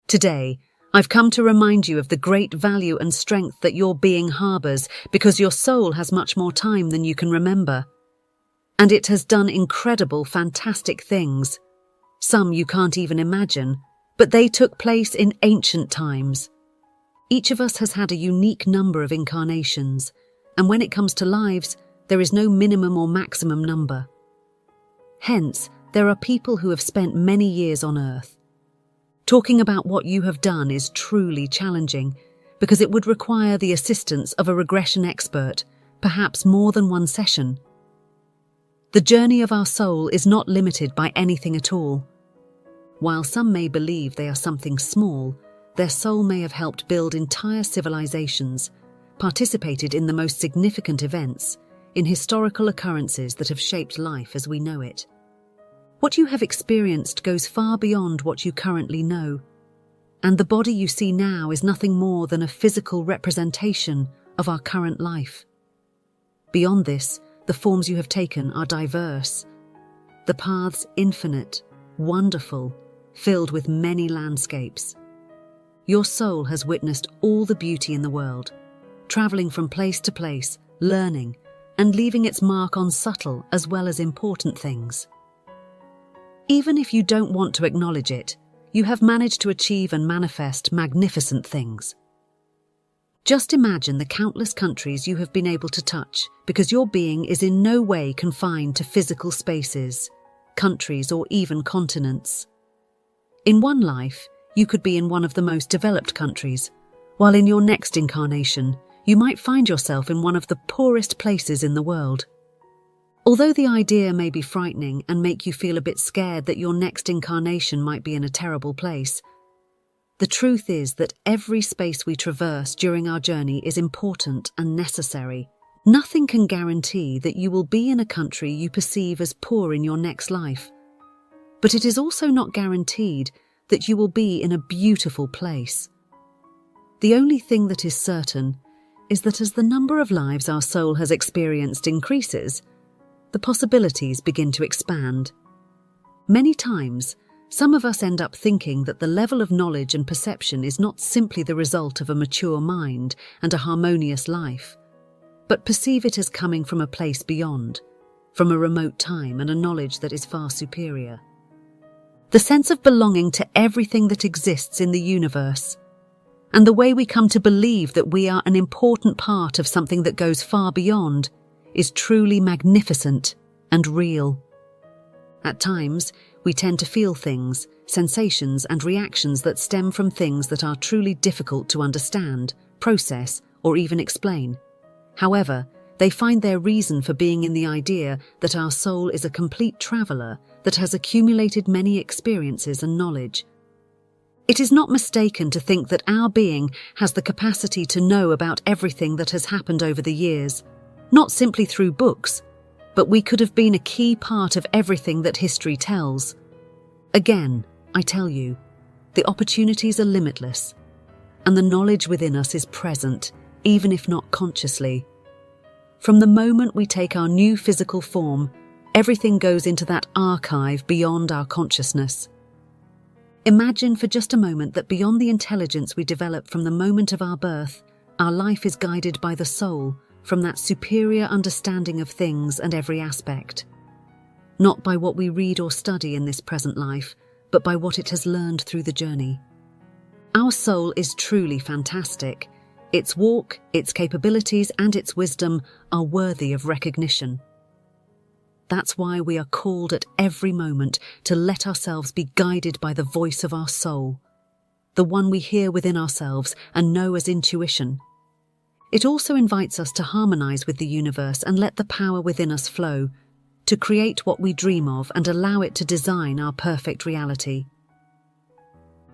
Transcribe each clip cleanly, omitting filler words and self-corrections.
Today, I've come to remind you of the great value and strength that your being harbours, because your soul has much more time than you can remember. And it has done incredible, fantastic things. Some you can't even imagine, but they took place in ancient times. Each of us has had a unique number of incarnations, and when it comes to lives, there is no minimum or maximum number. Hence, there are people who have spent many years on Earth. Talking about what you have done is truly challenging, because it would require the assistance of a regression expert, perhaps more than one session. The journey of our soul is not limited by anything at all. While some may believe they are something small, their soul may have helped build entire civilizations, participated in the most significant events, in historical occurrences that have shaped life as we know it. What you have experienced goes far beyond what you currently know, and the body you see now is nothing more than a physical representation of our current life. Beyond this, the forms you have taken are diverse, the paths infinite, wonderful, filled with many landscapes. Your soul has witnessed all the beauty in the world, travelling from place to place, learning, and leaving its mark on subtle as well as important things. Even if you don't want to acknowledge it, you have managed to achieve and manifest magnificent things. Just imagine the countless countries you have been able to touch, because your being is in no way confined to physical spaces, countries, or even continents. In one life, you could be in one of the most developed countries, while in your next incarnation, you might find yourself in one of the poorest places in the world. Although the idea may be frightening and make you feel a bit scared that your next incarnation might be in a terrible place, the truth is that every space we traverse during our journey is important and necessary. Nothing can guarantee that you will be in a country you perceive as poor in your next life. But it is also not guaranteed that you will be in a beautiful place. The only thing that is certain is that as the number of lives our soul has experienced increases, the possibilities begin to expand. Many times, some of us end up thinking that the level of knowledge and perception is not simply the result of a mature mind and a harmonious life, but perceive it as coming from a place beyond, from a remote time and a knowledge that is far superior. The sense of belonging to everything that exists in the universe, and the way we come to believe that we are an important part of something that goes far beyond, is truly magnificent and real. At times, we tend to feel things, sensations and reactions that stem from things that are truly difficult to understand, process, or even explain. However, they find their reason for being in the idea that our soul is a complete traveller that has accumulated many experiences and knowledge. It is not mistaken to think that our being has the capacity to know about everything that has happened over the years, not simply through books, but we could have been a key part of everything that history tells. Again, I tell you, the opportunities are limitless, and the knowledge within us is present, even if not consciously. From the moment we take our new physical form, everything goes into that archive beyond our consciousness. Imagine for just a moment that beyond the intelligence we develop from the moment of our birth, our life is guided by the soul, from that superior understanding of things and every aspect. Not by what we read or study in this present life, but by what it has learned through the journey. Our soul is truly fantastic. Its walk, its capabilities, and its wisdom are worthy of recognition. That's why we are called at every moment to let ourselves be guided by the voice of our soul, the one we hear within ourselves and know as intuition. It also invites us to harmonize with the universe and let the power within us flow, to create what we dream of and allow it to design our perfect reality.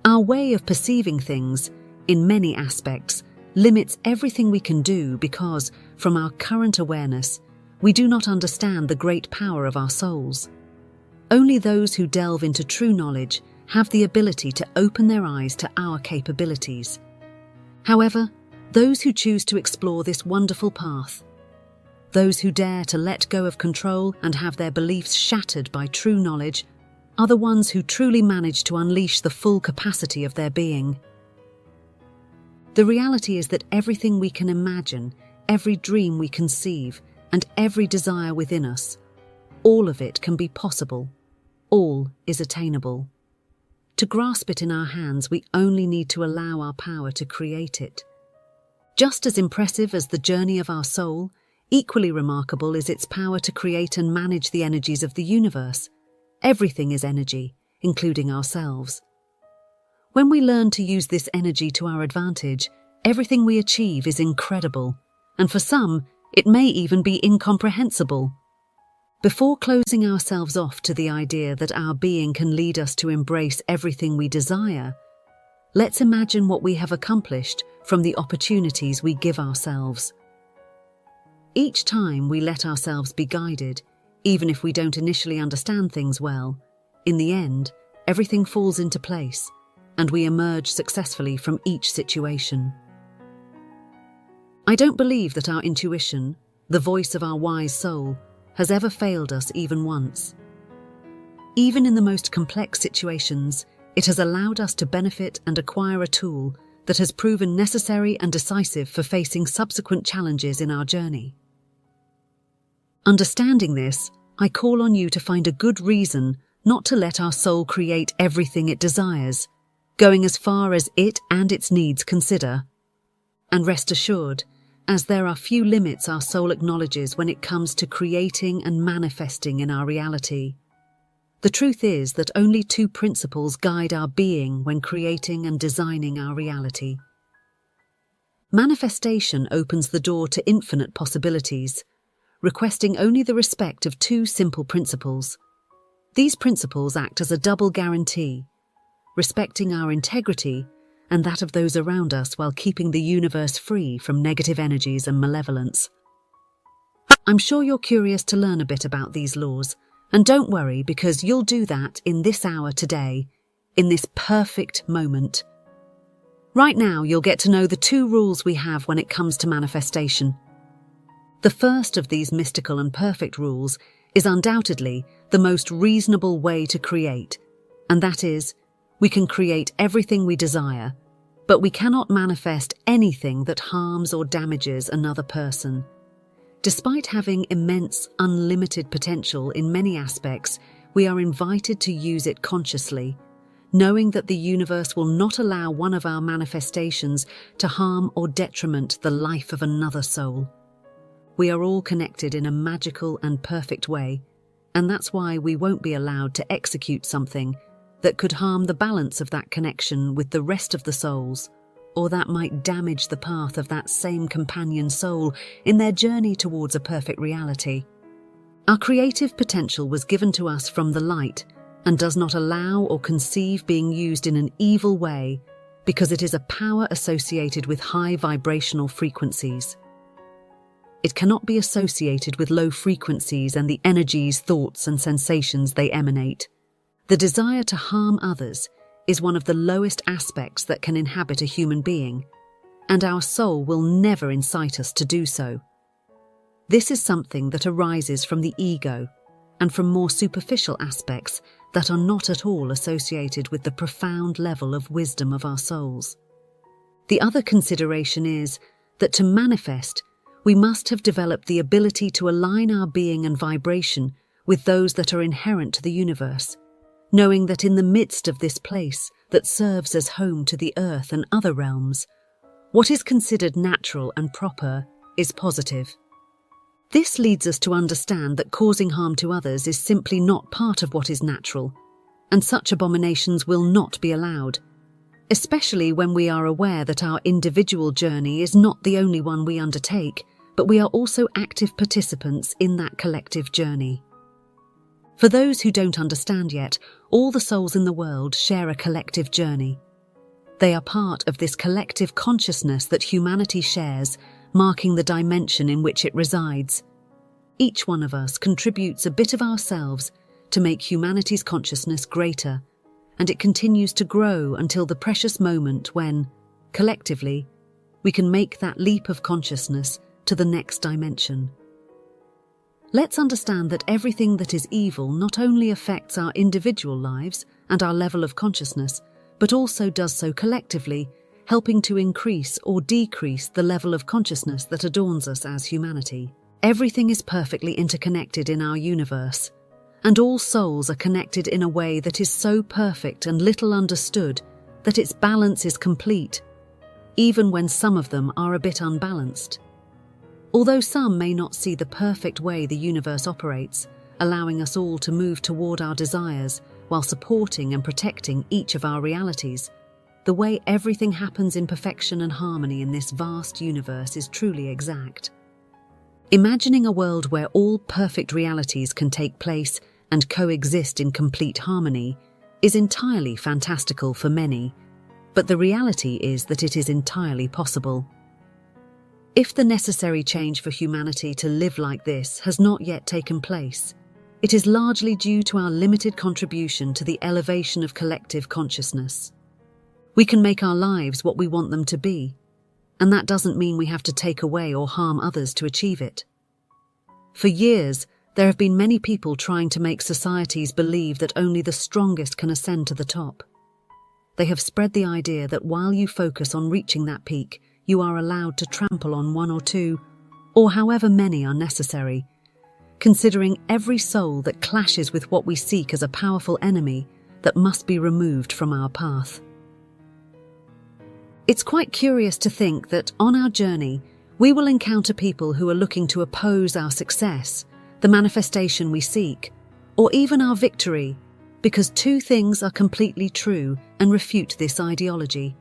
Our way of perceiving things, in many aspects, limits everything we can do because, from our current awareness, we do not understand the great power of our souls. Only those who delve into true knowledge have the ability to open their eyes to our capabilities. However, those who choose to explore this wonderful path, those who dare to let go of control and have their beliefs shattered by true knowledge, are the ones who truly manage to unleash the full capacity of their being. The reality is that everything we can imagine, every dream we conceive, and every desire within us, all of it can be possible. All is attainable. To grasp it in our hands, we only need to allow our power to create it. Just as impressive as the journey of our soul, equally remarkable is its power to create and manage the energies of the universe. Everything is energy, including ourselves. When we learn to use this energy to our advantage, everything we achieve is incredible, and for some, it may even be incomprehensible. Before closing ourselves off to the idea that our being can lead us to embrace everything we desire, let's imagine what we have accomplished from the opportunities we give ourselves. Each time we let ourselves be guided, even if we don't initially understand things well, in the end, everything falls into place, and we emerge successfully from each situation. I don't believe that our intuition, the voice of our wise soul, has ever failed us even once. Even in the most complex situations, it has allowed us to benefit and acquire a tool that has proven necessary and decisive for facing subsequent challenges in our journey. Understanding this, I call on you to find a good reason not to let our soul create everything it desires, going as far as it and its needs consider. And rest assured, as there are few limits our soul acknowledges when it comes to creating and manifesting in our reality. The truth is that only two principles guide our being when creating and designing our reality. Manifestation opens the door to infinite possibilities, requesting only the respect of two simple principles. These principles act as a double guarantee, respecting our integrity and that of those around us while keeping the universe free from negative energies and malevolence. I'm sure you're curious to learn a bit about these laws, and don't worry, because you'll do that in this hour today, in this perfect moment. Right now, you'll get to know the two rules we have when it comes to manifestation. The first of these mystical and perfect rules is undoubtedly the most reasonable way to create, and that is, we can create everything we desire, but we cannot manifest anything that harms or damages another person. Despite having immense, unlimited potential in many aspects, we are invited to use it consciously, knowing that the universe will not allow one of our manifestations to harm or detriment the life of another soul. We are all connected in a magical and perfect way, and that's why we won't be allowed to execute something that could harm the balance of that connection with the rest of the souls, or that might damage the path of that same companion soul in their journey towards a perfect reality. Our creative potential was given to us from the light and does not allow or conceive being used in an evil way because it is a power associated with high vibrational frequencies. It cannot be associated with low frequencies and the energies, thoughts, and sensations they emanate. The desire to harm others is one of the lowest aspects that can inhabit a human being, and our soul will never incite us to do so. This is something that arises from the ego and from more superficial aspects that are not at all associated with the profound level of wisdom of our souls. The other consideration is that to manifest, we must have developed the ability to align our being and vibration with those that are inherent to the universe, knowing that in the midst of this place that serves as home to the earth and other realms, what is considered natural and proper is positive. This leads us to understand that causing harm to others is simply not part of what is natural, and such abominations will not be allowed, especially when we are aware that our individual journey is not the only one we undertake, but we are also active participants in that collective journey. For those who don't understand yet, all the souls in the world share a collective journey. They are part of this collective consciousness that humanity shares, marking the dimension in which it resides. Each one of us contributes a bit of ourselves to make humanity's consciousness greater, and it continues to grow until the precious moment when, collectively, we can make that leap of consciousness to the next dimension. Let's understand that everything that is evil not only affects our individual lives and our level of consciousness, but also does so collectively, helping to increase or decrease the level of consciousness that adorns us as humanity. Everything is perfectly interconnected in our universe, and all souls are connected in a way that is so perfect and little understood that its balance is complete, even when some of them are a bit unbalanced. Although some may not see the perfect way the universe operates, allowing us all to move toward our desires while supporting and protecting each of our realities, the way everything happens in perfection and harmony in this vast universe is truly exact. Imagining a world where all perfect realities can take place and coexist in complete harmony is entirely fantastical for many, but the reality is that it is entirely possible. If the necessary change for humanity to live like this has not yet taken place, it is largely due to our limited contribution to the elevation of collective consciousness. We can make our lives what we want them to be, and that doesn't mean we have to take away or harm others to achieve it. For years, there have been many people trying to make societies believe that only the strongest can ascend to the top. They have spread the idea that while you focus on reaching that peak, you are allowed to trample on one or two, or however many are necessary, considering every soul that clashes with what we seek as a powerful enemy that must be removed from our path. It's quite curious to think that on our journey, we will encounter people who are looking to oppose our success, the manifestation we seek, or even our victory, because two things are completely true and refute this ideology.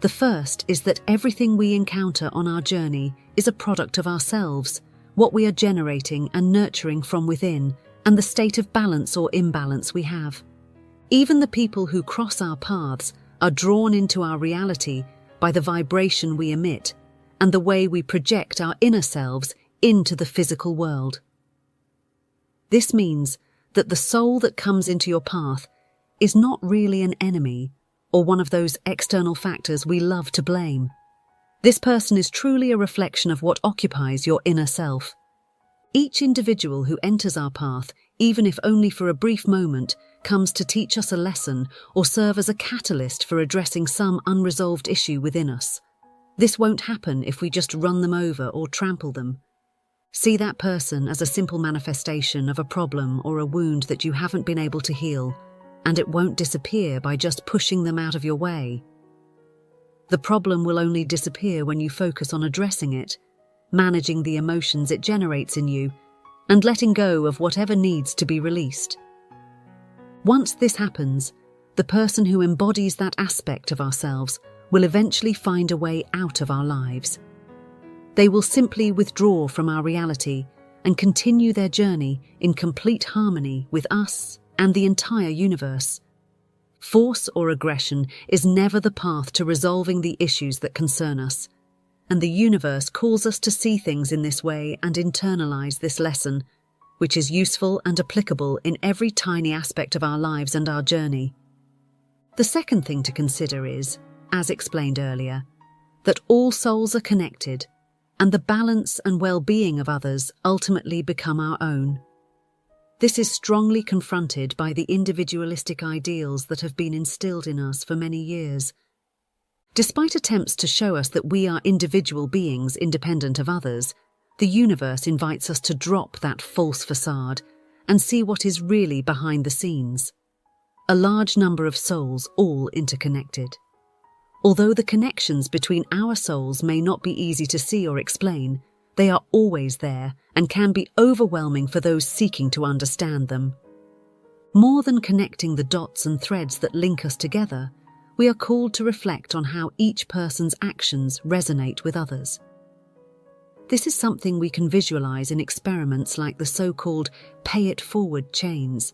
The first is that everything we encounter on our journey is a product of ourselves, what we are generating and nurturing from within, and the state of balance or imbalance we have. Even the people who cross our paths are drawn into our reality by the vibration we emit and the way we project our inner selves into the physical world. This means that the soul that comes into your path is not really an enemy or one of those external factors we love to blame. This person is truly a reflection of what occupies your inner self. Each individual who enters our path, even if only for a brief moment, comes to teach us a lesson or serve as a catalyst for addressing some unresolved issue within us. This won't happen if we just run them over or trample them. See that person as a simple manifestation of a problem or a wound that you haven't been able to heal, and it won't disappear by just pushing them out of your way. The problem will only disappear when you focus on addressing it, managing the emotions it generates in you, and letting go of whatever needs to be released. Once this happens, the person who embodies that aspect of ourselves will eventually find a way out of our lives. They will simply withdraw from our reality and continue their journey in complete harmony with us and the entire universe. Force or aggression is never the path to resolving the issues that concern us, and the universe calls us to see things in this way and internalize this lesson, which is useful and applicable in every tiny aspect of our lives and our journey. The second thing to consider is, as explained earlier, that all souls are connected, and the balance and well-being of others ultimately become our own. This is strongly confronted by the individualistic ideals that have been instilled in us for many years. Despite attempts to show us that we are individual beings independent of others, the universe invites us to drop that false facade and see what is really behind the scenes. A large number of souls, all interconnected. Although the connections between our souls may not be easy to see or explain, they are always there and can be overwhelming for those seeking to understand them. More than connecting the dots and threads that link us together, we are called to reflect on how each person's actions resonate with others. This is something we can visualize in experiments like the so-called pay-it-forward chains,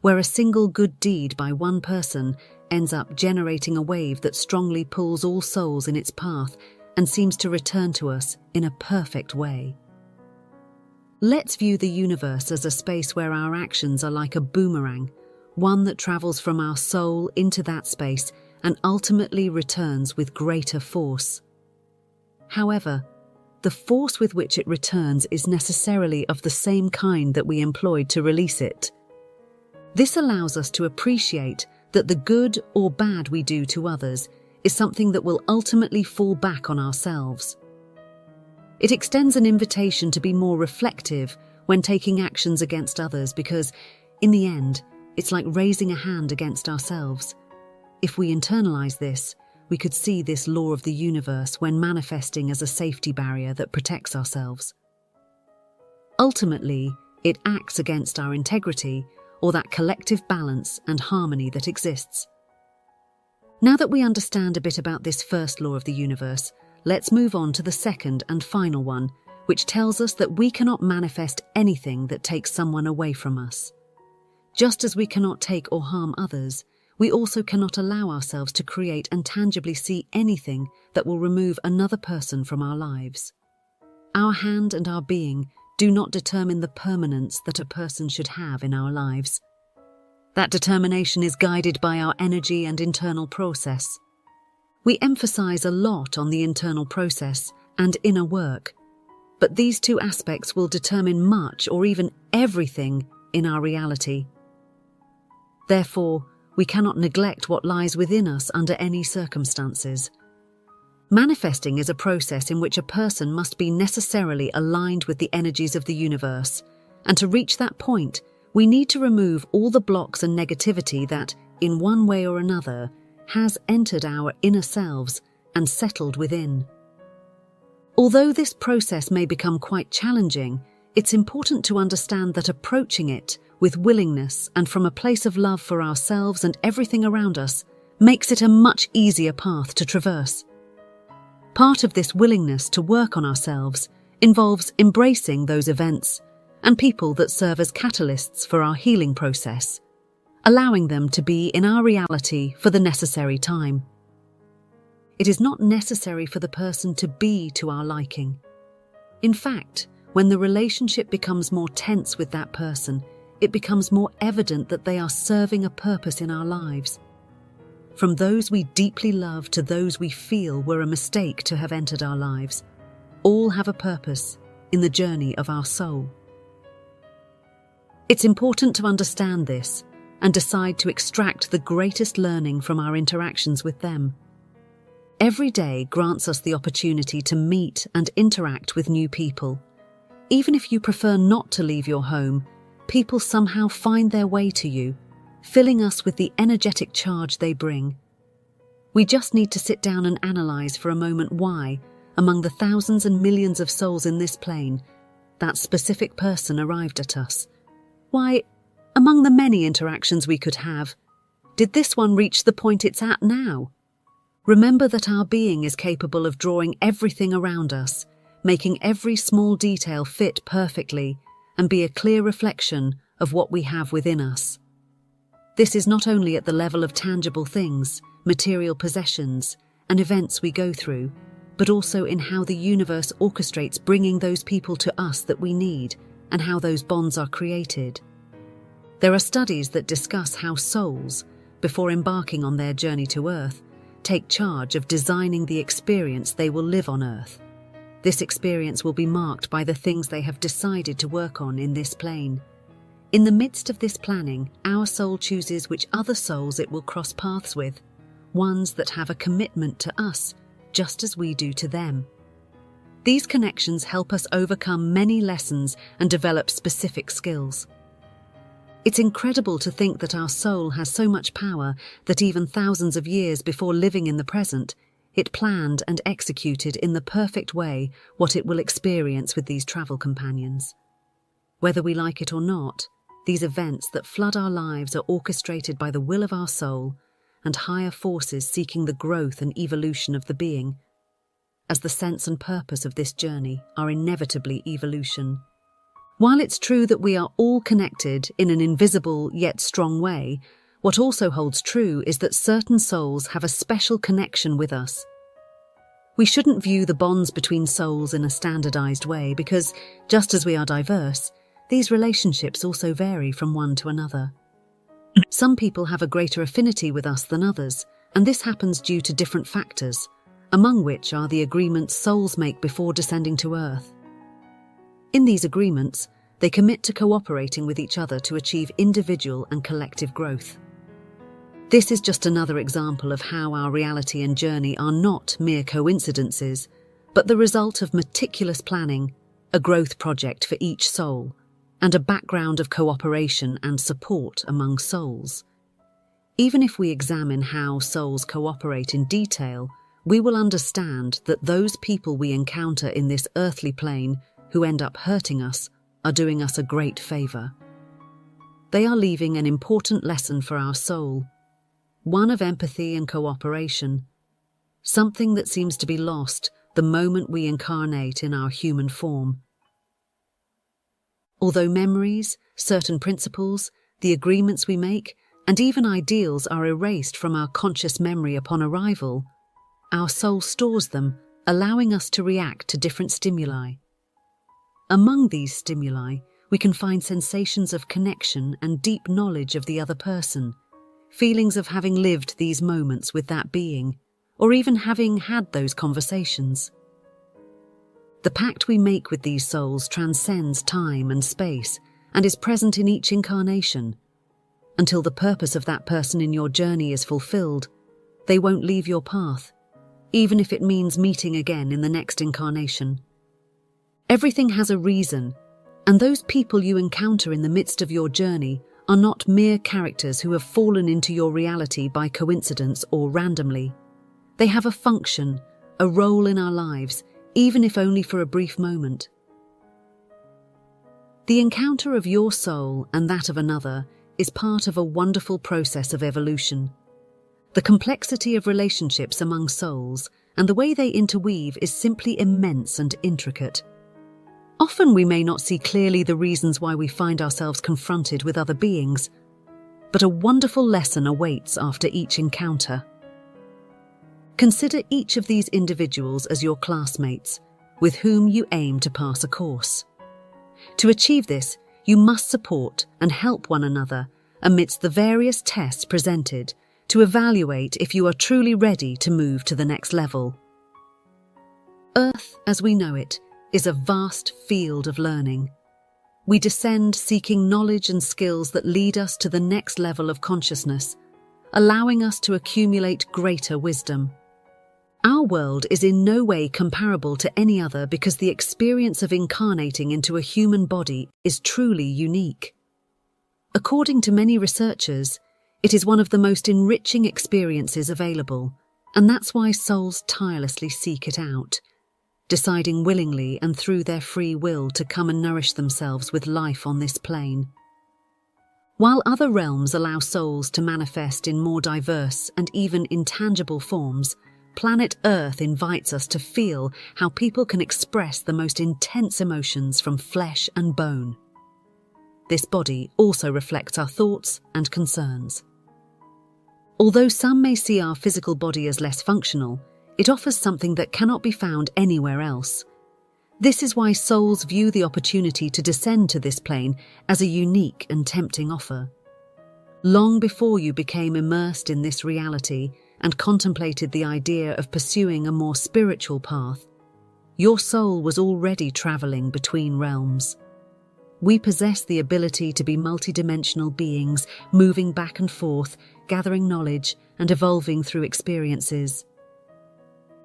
where a single good deed by one person ends up generating a wave that strongly pulls all souls in its path and seems to return to us in a perfect way. Let's view the universe as a space where our actions are like a boomerang, one that travels from our soul into that space and ultimately returns with greater force. However, the force with which it returns is necessarily of the same kind that we employed to release it. This allows us to appreciate that the good or bad we do to others is something that will ultimately fall back on ourselves. It extends an invitation to be more reflective when taking actions against others because, in the end, it's like raising a hand against ourselves. If we internalize this, we could see this law of the universe when manifesting as a safety barrier that protects ourselves. Ultimately, it acts against our integrity or that collective balance and harmony that exists. Now that we understand a bit about this first law of the universe, let's move on to the second and final one, which tells us that we cannot manifest anything that takes someone away from us. Just as we cannot take or harm others, we also cannot allow ourselves to create and tangibly see anything that will remove another person from our lives. Our hand and our being do not determine the permanence that a person should have in our lives. That determination is guided by our energy and internal process. We emphasize a lot on the internal process and inner work, but these two aspects will determine much or even everything in our reality. Therefore, we cannot neglect what lies within us under any circumstances. Manifesting is a process in which a person must be necessarily aligned with the energies of the universe, and to reach that point, we need to remove all the blocks and negativity that, in one way or another, has entered our inner selves and settled within. Although this process may become quite challenging, it's important to understand that approaching it with willingness and from a place of love for ourselves and everything around us makes it a much easier path to traverse. Part of this willingness to work on ourselves involves embracing those events and people that serve as catalysts for our healing process, allowing them to be in our reality for the necessary time. It is not necessary for the person to be to our liking. In fact, when the relationship becomes more tense with that person, it becomes more evident that they are serving a purpose in our lives. From those we deeply love to those we feel were a mistake to have entered our lives, all have a purpose in the journey of our soul. It's important to understand this and decide to extract the greatest learning from our interactions with them. Every day grants us the opportunity to meet and interact with new people. Even if you prefer not to leave your home, people somehow find their way to you, filling us with the energetic charge they bring. We just need to sit down and analyze for a moment why, among the thousands and millions of souls in this plane, that specific person arrived at us. Why, among the many interactions we could have, did this one reach the point it's at now? Remember that our being is capable of drawing everything around us, making every small detail fit perfectly, and be a clear reflection of what we have within us. This is not only at the level of tangible things, material possessions, and events we go through, but also in how the universe orchestrates bringing those people to us that we need, and how those bonds are created. There are studies that discuss how souls, before embarking on their journey to Earth, take charge of designing the experience they will live on Earth. This experience will be marked by the things they have decided to work on in this plane. In the midst of this planning, our soul chooses which other souls it will cross paths with, ones that have a commitment to us, just as we do to them. These connections help us overcome many lessons and develop specific skills. It's incredible to think that our soul has so much power that even thousands of years before living in the present, it planned and executed in the perfect way what it will experience with these travel companions. Whether we like it or not, these events that flood our lives are orchestrated by the will of our soul and higher forces seeking the growth and evolution of the being, as the sense and purpose of this journey are inevitably evolution. While it's true that we are all connected in an invisible yet strong way, what also holds true is that certain souls have a special connection with us. We shouldn't view the bonds between souls in a standardized way because, just as we are diverse, these relationships also vary from one to another. Some people have a greater affinity with us than others, and this happens due to different factors, among which are the agreements souls make before descending to Earth. In these agreements, they commit to cooperating with each other to achieve individual and collective growth. This is just another example of how our reality and journey are not mere coincidences, but the result of meticulous planning, a growth project for each soul, and a background of cooperation and support among souls. Even if we examine how souls cooperate in detail, we will understand that those people we encounter in this earthly plane who end up hurting us are doing us a great favor. They are leaving an important lesson for our soul, one of empathy and cooperation, something that seems to be lost the moment we incarnate in our human form. Although memories, certain principles, the agreements we make, and even ideals are erased from our conscious memory upon arrival, our soul stores them, allowing us to react to different stimuli. Among these stimuli, we can find sensations of connection and deep knowledge of the other person, feelings of having lived these moments with that being, or even having had those conversations. The pact we make with these souls transcends time and space and is present in each incarnation. Until the purpose of that person in your journey is fulfilled, they won't leave your path, even if it means meeting again in the next incarnation. Everything has a reason, and those people you encounter in the midst of your journey are not mere characters who have fallen into your reality by coincidence or randomly. They have a function, a role in our lives, even if only for a brief moment. The encounter of your soul and that of another is part of a wonderful process of evolution. The complexity of relationships among souls and the way they interweave is simply immense and intricate. Often we may not see clearly the reasons why we find ourselves confronted with other beings, but a wonderful lesson awaits after each encounter. Consider each of these individuals as your classmates, with whom you aim to pass a course. To achieve this, you must support and help one another amidst the various tests presented to evaluate if you are truly ready to move to the next level. Earth, as we know it, is a vast field of learning. We descend seeking knowledge and skills that lead us to the next level of consciousness, allowing us to accumulate greater wisdom. Our world is in no way comparable to any other because the experience of incarnating into a human body is truly unique. According to many researchers, it is one of the most enriching experiences available, and that's why souls tirelessly seek it out, deciding willingly and through their free will to come and nourish themselves with life on this plane. While other realms allow souls to manifest in more diverse and even intangible forms, planet Earth invites us to feel how people can express the most intense emotions from flesh and bone. This body also reflects our thoughts and concerns. Although some may see our physical body as less functional, it offers something that cannot be found anywhere else. This is why souls view the opportunity to descend to this plane as a unique and tempting offer. Long before you became immersed in this reality and contemplated the idea of pursuing a more spiritual path, your soul was already traveling between realms. We possess the ability to be multidimensional beings, moving back and forth, gathering knowledge and evolving through experiences.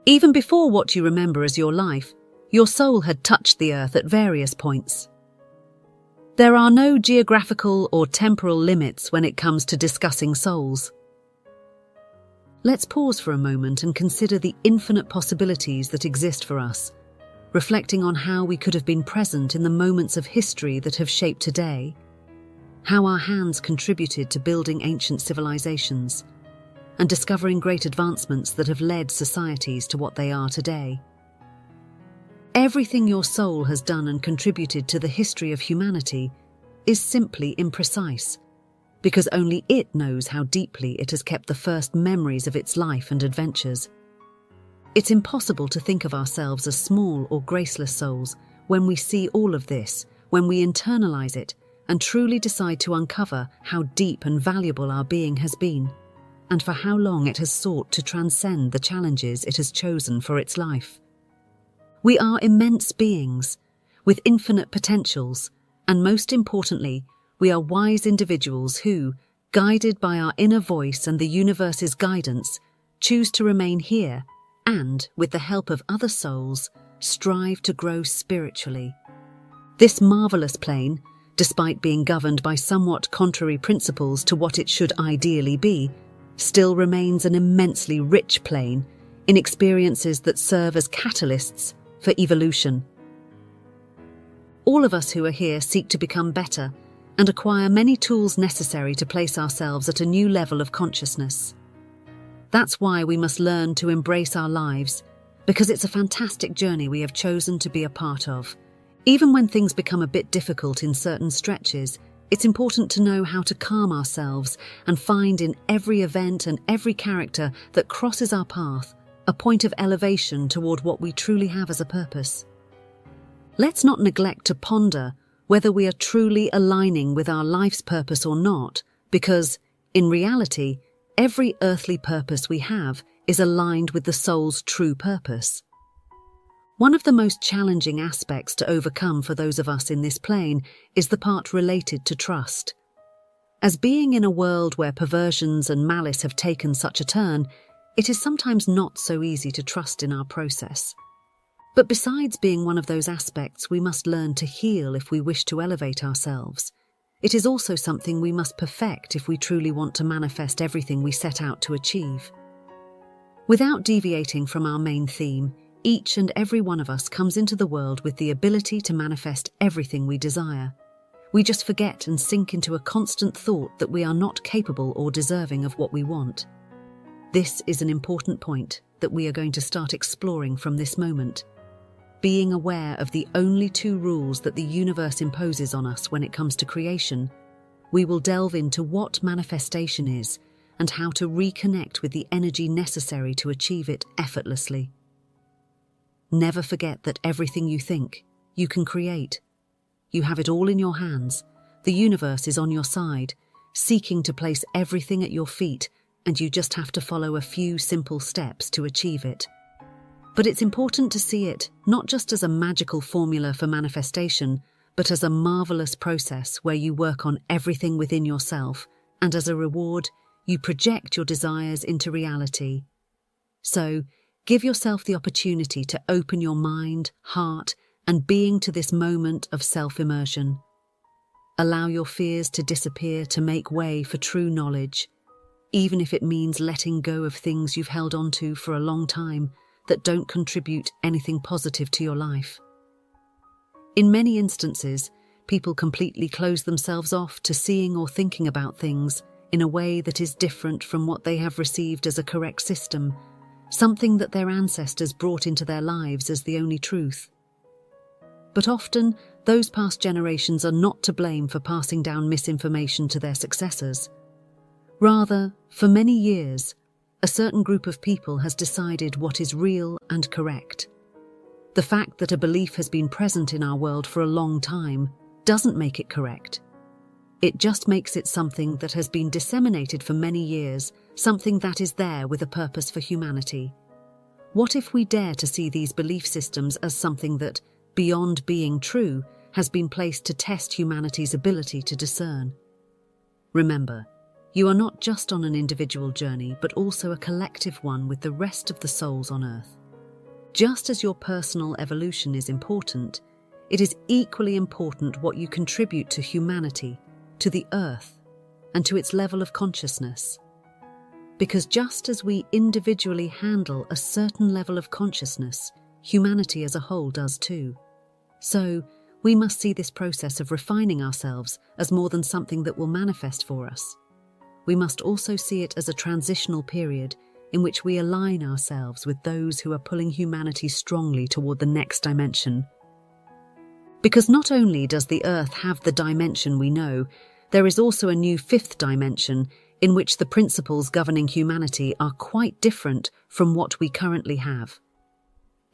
Even before what you remember as your life, your soul had touched the earth at various points. There are no geographical or temporal limits when it comes to discussing souls. Let's pause for a moment and consider the infinite possibilities that exist for us, reflecting on how we could have been present in the moments of history that have shaped today, how our hands contributed to building ancient civilizations, and discovering great advancements that have led societies to what they are today. Everything your soul has done and contributed to the history of humanity is simply imprecise, because only it knows how deeply it has kept the first memories of its life and adventures. It's impossible to think of ourselves as small or graceless souls when we see all of this, when we internalize it and truly decide to uncover how deep and valuable our being has been. and for how long it has sought to transcend the challenges it has chosen for its life. We are immense beings, with infinite potentials, and most importantly, we are wise individuals who, guided by our inner voice and the universe's guidance, choose to remain here and, with the help of other souls, strive to grow spiritually. This marvelous plane, despite being governed by somewhat contrary principles to what it should ideally be, still remains an immensely rich plane in experiences that serve as catalysts for evolution. All of us who are here seek to become better and acquire many tools necessary to place ourselves at a new level of consciousness. That's why we must learn to embrace our lives, because it's a fantastic journey we have chosen to be a part of. Even when things become a bit difficult in certain stretches, it's important to know how to calm ourselves and find in every event and every character that crosses our path a point of elevation toward what we truly have as a purpose. Let's not neglect to ponder whether we are truly aligning with our life's purpose or not, because, in reality, every earthly purpose we have is aligned with the soul's true purpose. One of the most challenging aspects to overcome for those of us in this plane is the part related to trust. As being in a world where perversions and malice have taken such a turn, it is sometimes not so easy to trust in our process. But besides being one of those aspects we must learn to heal if we wish to elevate ourselves, it is also something we must perfect if we truly want to manifest everything we set out to achieve. Without deviating from our main theme, each and every one of us comes into the world with the ability to manifest everything we desire. We just forget and sink into a constant thought that we are not capable or deserving of what we want. This is an important point that we are going to start exploring from this moment. Being aware of the only two rules that the universe imposes on us when it comes to creation, we will delve into what manifestation is and how to reconnect with the energy necessary to achieve it effortlessly. Never forget that everything you think, you can create. You have it all in your hands. The universe is on your side, seeking to place everything at your feet, and you just have to follow a few simple steps to achieve it. But it's important to see it not just as a magical formula for manifestation, but as a marvelous process where you work on everything within yourself, and as a reward, you project your desires into reality. So, give yourself the opportunity to open your mind, heart, and being to this moment of self-immersion. Allow your fears to disappear to make way for true knowledge, even if it means letting go of things you've held onto for a long time that don't contribute anything positive to your life. In many instances, people completely close themselves off to seeing or thinking about things in a way that is different from what they have received as a correct system, something that their ancestors brought into their lives as the only truth. But often, those past generations are not to blame for passing down misinformation to their successors. Rather, for many years, a certain group of people has decided what is real and correct. The fact that a belief has been present in our world for a long time doesn't make it correct. It just makes it something that has been disseminated for many years, something that is there with a purpose for humanity. What if we dare to see these belief systems as something that, beyond being true, has been placed to test humanity's ability to discern? Remember, you are not just on an individual journey, but also a collective one with the rest of the souls on Earth. Just as your personal evolution is important, it is equally important what you contribute to humanity, to the Earth, and to its level of consciousness. Because just as we individually handle a certain level of consciousness, humanity as a whole does too. So, we must see this process of refining ourselves as more than something that will manifest for us. We must also see it as a transitional period in which we align ourselves with those who are pulling humanity strongly toward the next dimension. Because not only does the Earth have the dimension we know, there is also a new fifth dimension in which the principles governing humanity are quite different from what we currently have.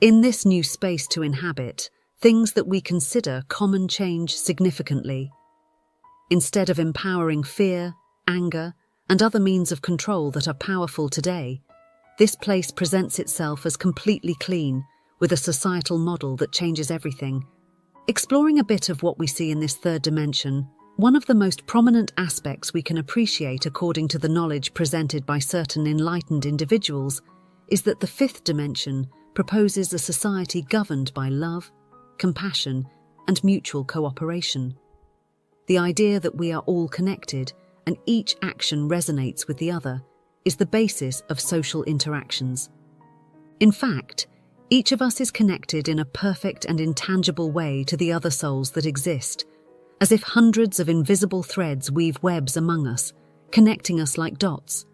In this new space to inhabit, things that we consider common change significantly. Instead of empowering fear, anger, and other means of control that are powerful today, this place presents itself as completely clean, with a societal model that changes everything. Exploring a bit of what we see in this third dimension, one of the most prominent aspects we can appreciate according to the knowledge presented by certain enlightened individuals is that the fifth dimension proposes a society governed by love, compassion, and mutual cooperation. The idea that we are all connected and each action resonates with the other is the basis of social interactions. In fact, each of us is connected in a perfect and intangible way to the other souls that exist, as if hundreds of invisible threads weave webs among us, connecting us like dots.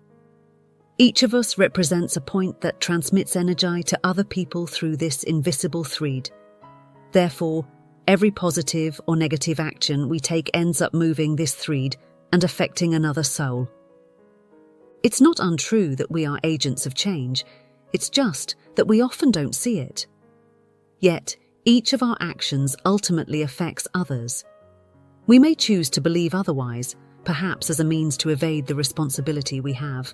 Each of us represents a point that transmits energy to other people through this invisible thread. Therefore, every positive or negative action we take ends up moving this thread and affecting another soul. It's not untrue that we are agents of change, it's just that we often don't see it. Yet, each of our actions ultimately affects others. We may choose to believe otherwise, perhaps as a means to evade the responsibility we have.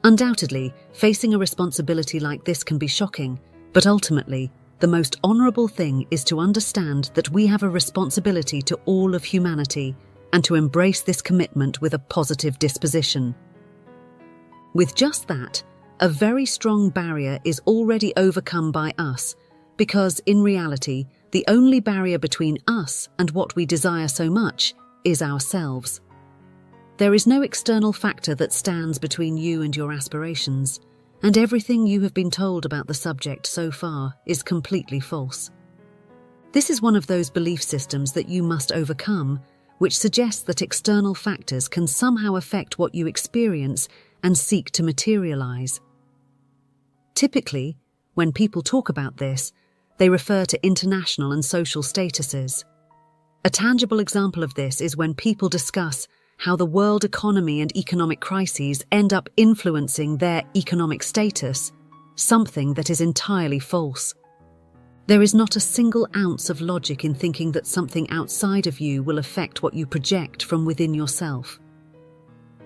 Undoubtedly, facing a responsibility like this can be shocking, but ultimately, the most honourable thing is to understand that we have a responsibility to all of humanity and to embrace this commitment with a positive disposition. With just that, a very strong barrier is already overcome by us, because in reality, the only barrier between us and what we desire so much is ourselves. There is no external factor that stands between you and your aspirations, and everything you have been told about the subject so far is completely false. This is one of those belief systems that you must overcome, which suggests that external factors can somehow affect what you experience and seek to materialize. Typically, when people talk about this, they refer to international and social statuses. A tangible example of this is when people discuss how the world economy and economic crises end up influencing their economic status, something that is entirely false. There is not a single ounce of logic in thinking that something outside of you will affect what you project from within yourself.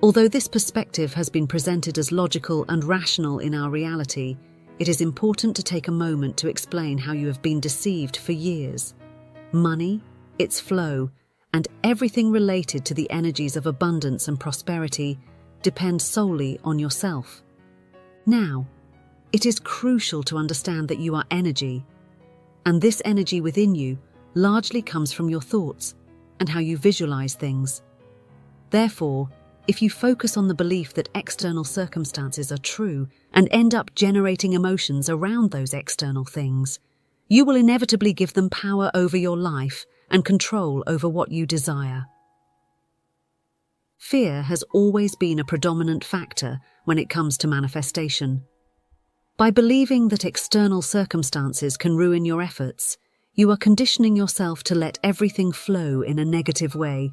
Although this perspective has been presented as logical and rational in our reality, it is important to take a moment to explain how you have been deceived for years. Money, its flow, and everything related to the energies of abundance and prosperity depend solely on yourself. Now, it is crucial to understand that you are energy, and this energy within you largely comes from your thoughts and how you visualize things. Therefore, if you focus on the belief that external circumstances are true and end up generating emotions around those external things, you will inevitably give them power over your life and control over what you desire. Fear has always been a predominant factor when it comes to manifestation. By believing that external circumstances can ruin your efforts, you are conditioning yourself to let everything flow in a negative way.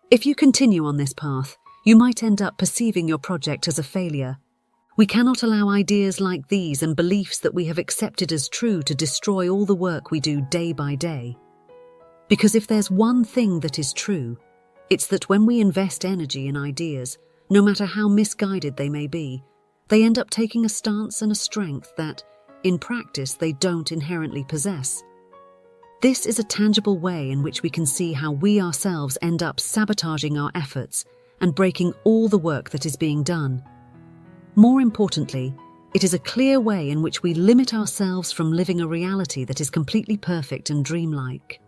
If you continue on this path, you might end up perceiving your project as a failure. We cannot allow ideas like these and beliefs that we have accepted as true to destroy all the work we do day by day. Because if there's one thing that is true, it's that when we invest energy in ideas, no matter how misguided they may be, they end up taking a stance and a strength that, in practice, they don't inherently possess. This is a tangible way in which we can see how we ourselves end up sabotaging our efforts and breaking all the work that is being done. More importantly, it is a clear way in which we limit ourselves from living a reality that is completely perfect and dreamlike.